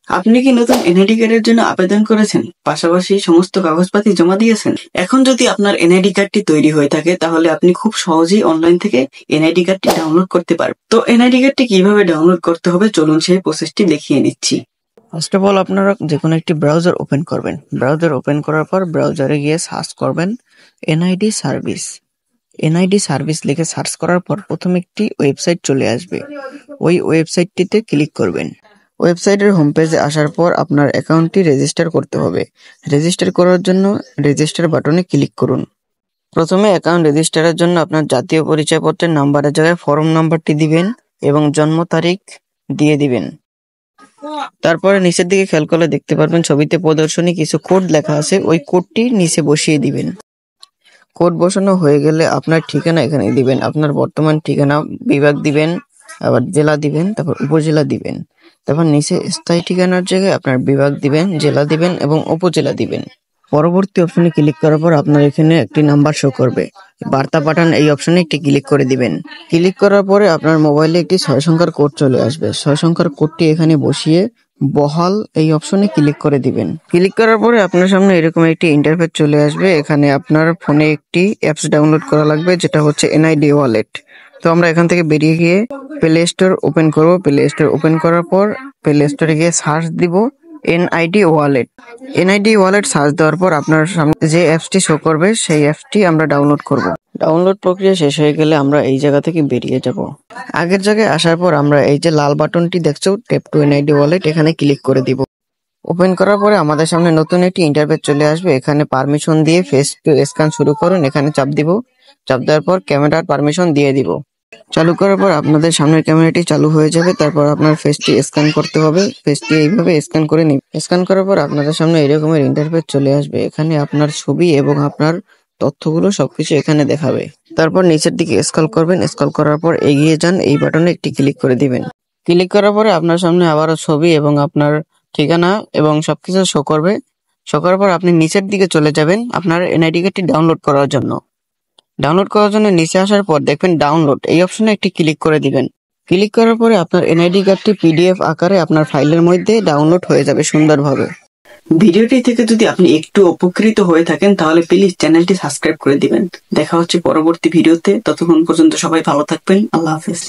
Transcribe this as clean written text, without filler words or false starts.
আপনি কি নতুন এনআইডি কার্ডের জন্য আবেদন করেছেন, পাশাপাশি সমস্ত কাগজপাতি জমা দিয়েছেন? এখন যদি আপনার এনআইডি কার্ডটি তৈরি হয়ে থাকে তাহলে আপনি খুব সহজেই অনলাইন থেকে এনআইডি কার্ডটি ডাউনলোড করতে পারবেন। তো এনআইডি কার্ডটি কিভাবে ডাউনলোড করতে হবে চলুন সেই প্রসেসটি দেখিয়ে নিচ্ছি। ফার্স্ট অফ অল আপনারা যে কোনো একটি ব্রাউজার ওপেন করবেন। ব্রাউজার ওপেন করার পর ব্রাউজারে গিয়ে সার্চ করবেন এনআইডি সার্ভিস। এনআইডি সার্ভিস লিখে সার্চ করার পর প্রথম একটি ওয়েবসাইট চলে আসবে। ওই ওয়েবসাইটটিতে ক্লিক করবেন। ওয়েবসাইটের হোম পেজে আসার পর আপনার অ্যাকাউন্টটি রেজিস্টার করতে হবে। রেজিস্টার করার জন্য রেজিস্টার বাটনে ক্লিক করুন। প্রথমে অ্যাকাউন্ট রেজিস্টারের জন্য আপনার জাতীয় পরিচয়পত্রের নাম্বারের জায়গায় ফর্ম নাম্বারটি দিবেন এবং জন্ম তারিখ দিয়ে দিবেন। তারপরে নিচের দিকে খেয়াল করলে দেখতে পারবেন ছবিতে প্রদর্শনী কিছু কোড লেখা আছে, ওই কোডটি নিচে বসিয়ে দিবেন। কোড বসানো হয়ে গেলে আপনার ঠিকানা এখানে দিবেন। আপনার বর্তমান ঠিকানা বিভাগ দিবেন, আবার জেলা দিবেন, তারপর উপজেলা দিবেন। তারপর নিচে স্থায়ী ঠিকানার জায়গায় আপনার বিভাগ দিবেন, জেলা দিবেন এবং উপজেলা দিবেন। পরবর্তী অপশনে ক্লিক করার পর আপনার এখানে একটি নাম্বার শো করবে। বার্তা পাঠান এই অপশনে একটি ক্লিক করে দিবেন। ক্লিক করার পরে আপনার মোবাইলে একটি 6 সংখ্যার কোড চলে আসবে। 6 সংখ্যার কোডটি এখানে বসিয়ে বহাল এই অপশনে ক্লিক করে দিবেন। ক্লিক করার পরে আপনার সামনে এরকম একটি ইন্টারফেস চলে আসবে। এখানে আপনার ফোনে একটি অ্যাপস ডাউনলোড করা লাগবে, যেটা হচ্ছে এনআইডি ওয়ালেট। তো আমরা এখান থেকে বেরিয়ে গিয়ে প্লে স্টোর ওপেন করব। প্লে স্টোর ওপেন করার পর প্লে স্টোরে গিয়ে সার্চ দিব NID wallet. NID wallet search দেওয়ার পর আপনার সামনে যে অ্যাপসটি শো করবে সেই অ্যাপসটি আমরা ডাউনলোড করব। ডাউনলোড প্রক্রিয়া শেষ হয়ে গেলে আমরা এই জায়গা থেকে বেরিয়ে যাব। আগের জায়গায় আসার পর আমরা এই যে লাল বাটনটি দেখছো ট্যাপ টু এনআইডি ওয়ালেট, এখানে ক্লিক করে দিব। ওপেন করার পরে আমাদের সামনে নতুন একটি ইন্টারফেস চলে আসবে। এখানে পারমিশন দিয়ে ফেস টু স্ক্যান শুরু করুন। এখানে চাপ দিব। চাপ দেওয়ার পর ক্যামেরার পারমিশন দিয়ে দিব। চালু করার পর আপনাদের সামনের ক্যামেরাটি চালু হয়ে যাবে। তারপর আপনার ফেসটি স্ক্যান করতে হবে। ফেসটি এইভাবে স্ক্যান করে নিন। স্ক্যান করার পর আপনাদের সামনে এরকমের ইন্টারফেস চলে আসবে। এখানে আপনার ছবি এবং আপনার তথ্যগুলো সবকিছু এখানে দেখাবে। তারপর নিচের দিকে স্ক্রল করবেন। স্ক্রল করার পর এগিয়ে যান, এই বাটনে একটি ক্লিক করে দিবেন। ক্লিক করার পরে আপনার সামনে আবারও ছবি এবং আপনার ঠিকানা এবং সবকিছু শো করবে। শো করার পর আপনি নিচের দিকে চলে যাবেন আপনার এনআইডি কার্ডটি ডাউনলোড করার জন্য। ডাউনলোড করার জন্য নিচে আসার পর দেখবেন ডাউনলোড এই অপশনে একটি ক্লিক করে দিবেন। ক্লিক করার পরে আপনার এনআইডি কার্ডটি পিডিএফ আকারে আপনার ফাইলের মধ্যে ডাউনলোড হয়ে যাবে সুন্দরভাবে। ভিডিওটি থেকে যদি আপনি একটু উপকৃত হয়ে থাকেন তাহলে প্লিজ চ্যানেলটি সাবস্ক্রাইব করে দিবেন। দেখা হচ্ছে পরবর্তী ভিডিওতে। ততক্ষণ পর্যন্ত সবাই ভালো থাকবেন। আল্লাহ হাফেজ।